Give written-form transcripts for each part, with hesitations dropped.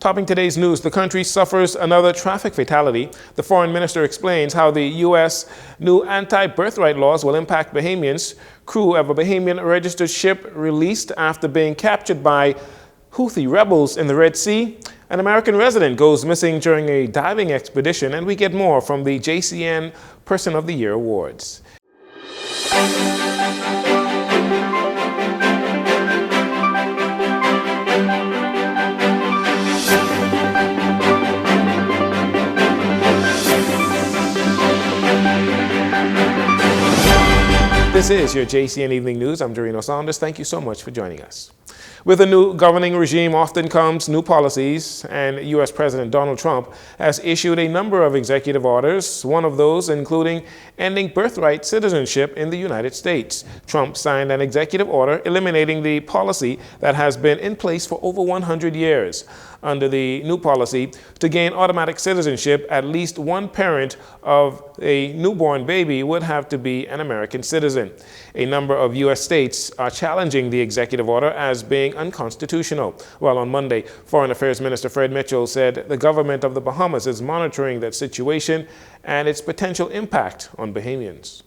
Topping today's news, the country suffers another traffic fatality. The foreign minister explains how the U.S. new anti-birthright laws will impact Bahamians. Crew of a Bahamian registered ship released after being captured by Houthi rebels in the Red Sea. An American resident goes missing during a diving expedition, and we get more from the Jcn Person of the Year Awards. This is your JCN Evening News. I'm Dorino Saunders. Thank you so much for joining us. With a new governing regime often comes new policies, and U.S. President Donald Trump has issued a number of executive orders, one of those including ending birthright citizenship in the United States. Trump signed an executive order eliminating the policy that has been in place for over 100 years. Under the new policy, to gain automatic citizenship, at least one parent of a newborn baby would have to be an American citizen. A number of U.S. states are challenging the executive order as being unconstitutional. Well, on Monday, Foreign Affairs Minister Fred Mitchell said the government of the Bahamas is monitoring that situation and its potential impact on Bahamians.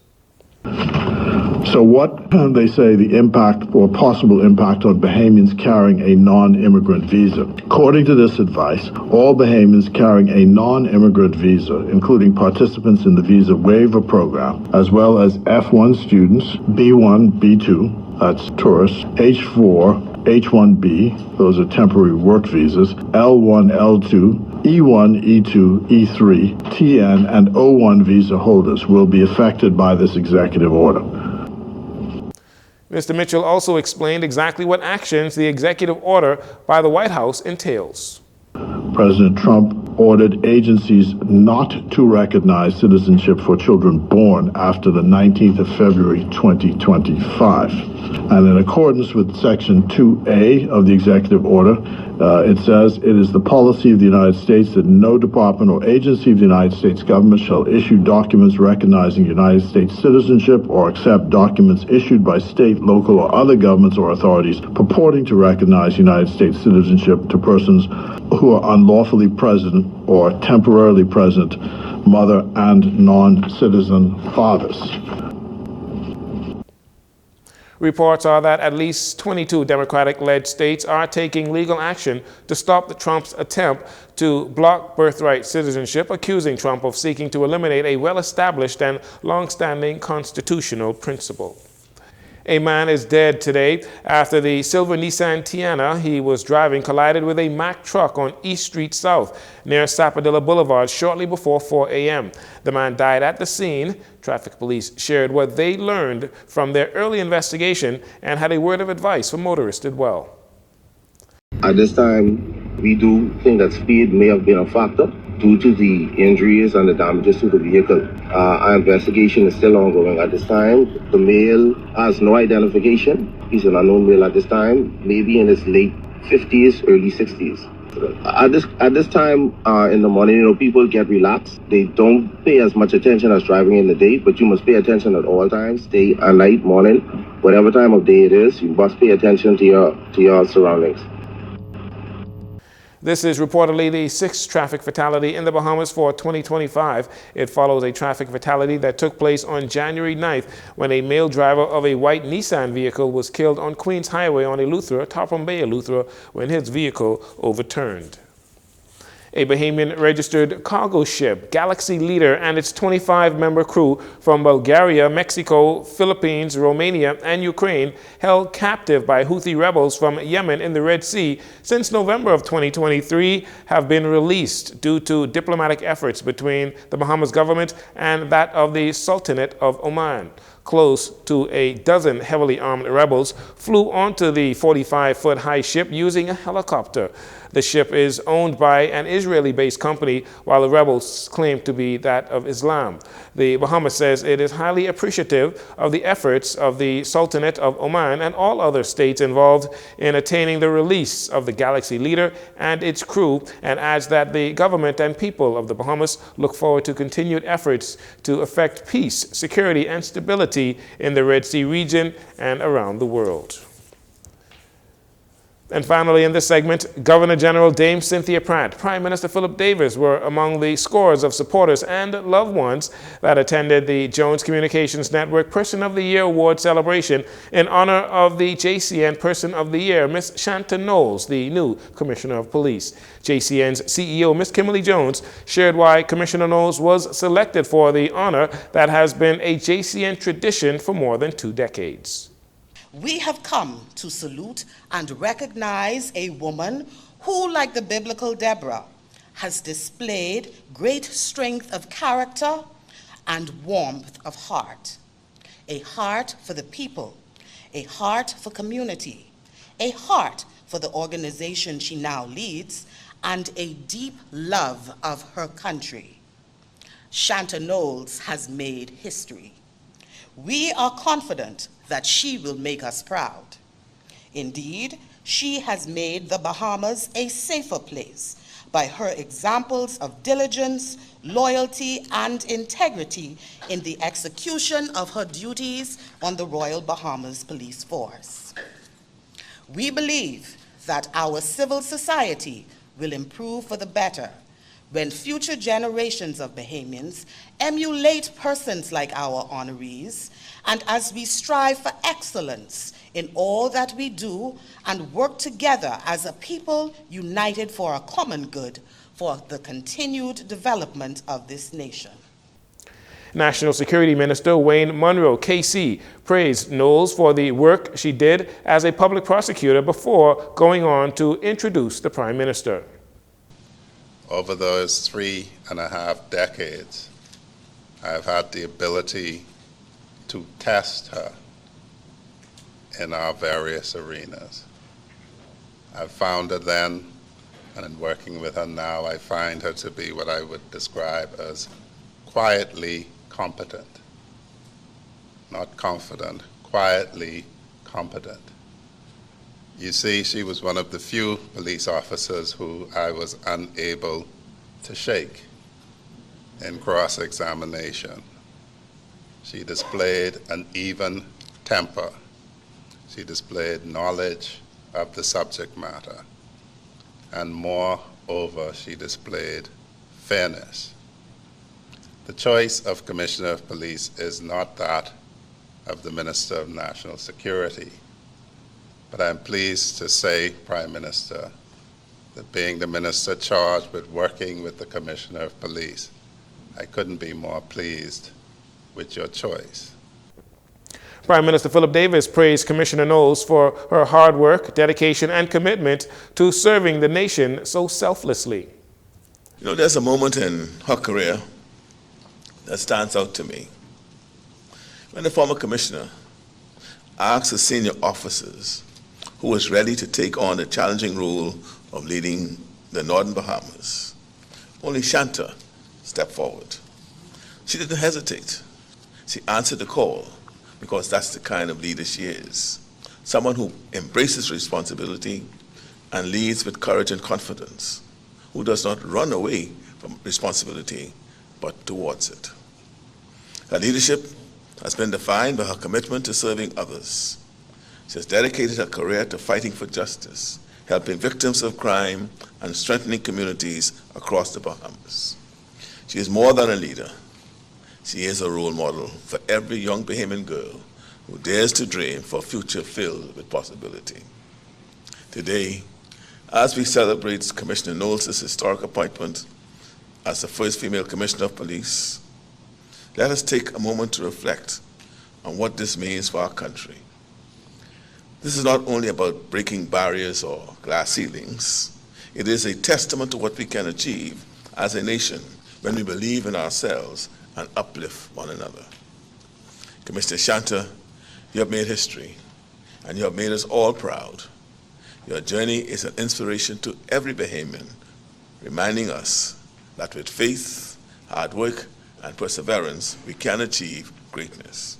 So what they say the impact or possible impact on Bahamians carrying a non-immigrant visa. According to this advice, all Bahamians carrying a non-immigrant visa, including participants in the visa waiver program, as well as F1 students, B1, B2, that's tourists, H4, H1B, those are temporary work visas, L1, L2, E1, E2, E3, TN, and O1 visa holders will be affected by this executive order. Mr. Mitchell also explained exactly what actions the executive order by the White House entails. President Trump ordered agencies not to recognize citizenship for children born after the 19th of February 2025. And in accordance with Section 2A of the executive order, it says, it is the policy of the United States that no department or agency of the United States government shall issue documents recognizing United States citizenship or accept documents issued by state, local, or other governments or authorities purporting to recognize United States citizenship to persons who are unlawfully present or temporarily present, mother and non-citizen fathers. Reports are that at least 22 Democratic-led states are taking legal action to stop the Trump's attempt to block birthright citizenship, accusing Trump of seeking to eliminate a well-established and long-standing constitutional principle. A man is dead today after the silver Nissan Tiana he was driving collided with a Mack truck on East Street South near Sapodilla Boulevard shortly before 4 a.m. The man died at the scene. Traffic police shared what they learned from their early investigation and had a word of advice for motorists as well. At this time, we do think that speed may have been a factor due to the injuries and the damages to the vehicle. Our investigation is still ongoing at this time. The male has no identification. He's an unknown male at this time, maybe in his late 50s, early 60s. At this time in the morning, people get relaxed. They don't pay as much attention as driving in the day, but you must pay attention at all times, day and night, morning, whatever time of day it is. You must pay attention to your surroundings. This is reportedly the sixth traffic fatality in the Bahamas for 2025. It follows a traffic fatality that took place on January 9th when a male driver of a white Nissan vehicle was killed on Queens Highway on Eleuthera, Topham Bay, Eleuthera, when his vehicle overturned. A Bahamian registered cargo ship, Galaxy Leader, and its 25-member crew from Bulgaria, Mexico, Philippines, Romania, and Ukraine, held captive by Houthi rebels from Yemen in the Red Sea since November of 2023, have been released due to diplomatic efforts between the Bahamas government and that of the Sultanate of Oman. Close to a dozen heavily armed rebels flew onto the 45-foot high ship using a helicopter. The ship is owned by an Israeli-based company, while the rebels claim to be that of Islam. The Bahamas says it is highly appreciative of the efforts of the Sultanate of Oman and all other states involved in attaining the release of the Galaxy Leader and its crew, and adds that the government and people of the Bahamas look forward to continued efforts to effect peace, security, and stability in the Red Sea region and around the world. And finally, in this segment, Governor General Dame Cynthia Pratt, Prime Minister Philip Davis were among the scores of supporters and loved ones that attended the Jones Communications Network Person of the Year Award celebration in honor of the JCN Person of the Year, Miss Shanta Knowles, the new Commissioner of Police. JCN's CEO, Miss Kimberly Jones, shared why Commissioner Knowles was selected for the honor that has been a JCN tradition for more than 2 decades. We have come to salute and recognize a woman who, like the biblical Deborah, has displayed great strength of character and warmth of heart. A heart for the people, a heart for community, a heart for the organization she now leads, and a deep love of her country. Shanta Knowles has made history. We are confident that she will make us proud. Indeed, she has made the Bahamas a safer place by her examples of diligence, loyalty, and integrity in the execution of her duties on the Royal Bahamas Police Force. We believe that our civil society will improve for the better when future generations of Bahamians emulate persons like our honorees, and as we strive for excellence in all that we do and work together as a people united for a common good for the continued development of this nation. National Security Minister Wayne Munro, KC, praised Knowles for the work she did as a public prosecutor before going on to introduce the Prime Minister. Over those 3.5 decades, I've had the ability to test her in our various arenas. I found her then, and in working with her now, I find her to be what I would describe as quietly competent. Not confident, quietly competent. You see, she was one of the few police officers who I was unable to shake in cross-examination. She displayed an even temper. She displayed knowledge of the subject matter. And moreover, she displayed fairness. The choice of Commissioner of Police is not that of the Minister of National Security. But I'm pleased to say, Prime Minister, that being the minister charged with working with the Commissioner of Police, I couldn't be more pleased with your choice. Prime Minister Philip Davis praised Commissioner Knowles for her hard work, dedication, and commitment to serving the nation so selflessly. You know, there's a moment in her career that stands out to me. When the former commissioner asked the senior officers who was ready to take on the challenging role of leading the Northern Bahamas, only Shanta stepped forward. She didn't hesitate. She answered the call because that's the kind of leader she is. Someone who embraces responsibility and leads with courage and confidence, who does not run away from responsibility, but towards it. Her leadership has been defined by her commitment to serving others. She has dedicated her career to fighting for justice, helping victims of crime, and strengthening communities across the Bahamas. She is more than a leader. She is a role model for every young Bahamian girl who dares to dream for a future filled with possibility. Today, as we celebrate Commissioner Knowles' historic appointment as the first female Commissioner of Police, let us take a moment to reflect on what this means for our country. This is not only about breaking barriers or glass ceilings. It is a testament to what we can achieve as a nation when we believe in ourselves and uplift one another. Commissioner Shanta, you have made history, and you have made us all proud. Your journey is an inspiration to every Bahamian, reminding us that with faith, hard work, and perseverance, we can achieve greatness.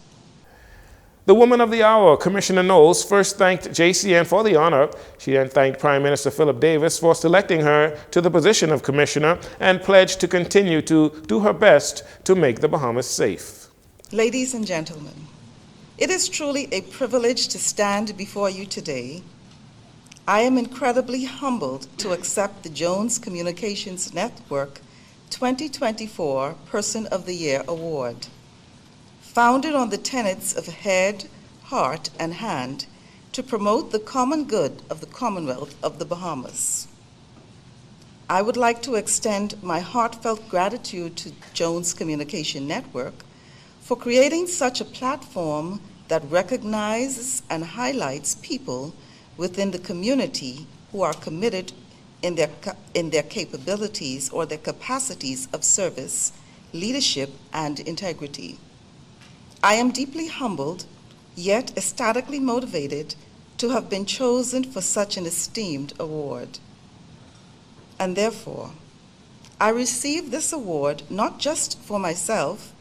The Woman of the Hour, Commissioner Knowles, first thanked JCN for the honor. She then thanked Prime Minister Philip Davis for selecting her to the position of Commissioner and pledged to continue to do her best to make the Bahamas safe. Ladies and gentlemen, it is truly a privilege to stand before you today I am incredibly humbled to accept the Jones Communications Network 2024 Person of the Year Award. Founded on the tenets of head, heart, and hand to promote the common good of the Commonwealth of the Bahamas. I would like to extend my heartfelt gratitude to Jones Communication Network for creating such a platform that recognizes and highlights people within the community who are committed in their capabilities or their capacities of service, leadership, and integrity. I am deeply humbled, yet ecstatically motivated to have been chosen for such an esteemed award. And therefore, I receive this award not just for myself,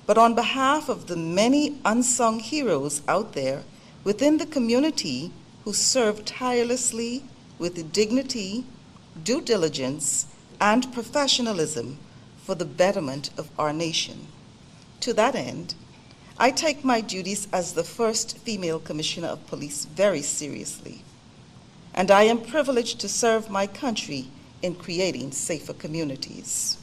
but on behalf of the many unsung heroes out there within the community who serve tirelessly with dignity, due diligence, and professionalism for the betterment of our nation. To that end, I take my duties as the first female Commissioner of Police very seriously, and I am privileged to serve my country in creating safer communities.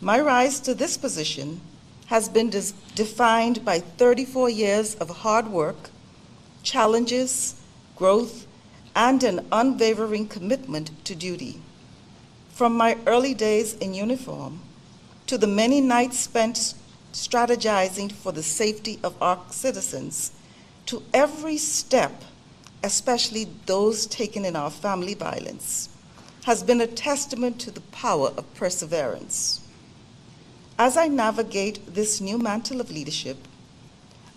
My rise to this position has been defined by 34 years of hard work, challenges, growth, and an unwavering commitment to duty. From my early days in uniform to the many nights spent strategizing for the safety of our citizens, to every step, especially those taken in our family violence, has been a testament to the power of perseverance. As I navigate this new mantle of leadership,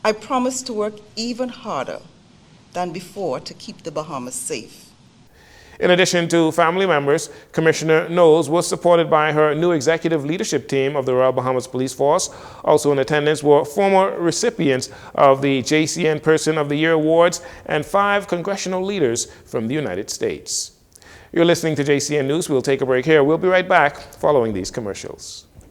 I promise to work even harder than before to keep the Bahamas safe. In addition to family members, Commissioner Knowles was supported by her new executive leadership team of the Royal Bahamas Police Force. Also in attendance were former recipients of the JCN Person of the Year Awards and 5 congressional leaders from the United States. You're listening to JCN News. We'll take a break here. We'll be right back following these commercials.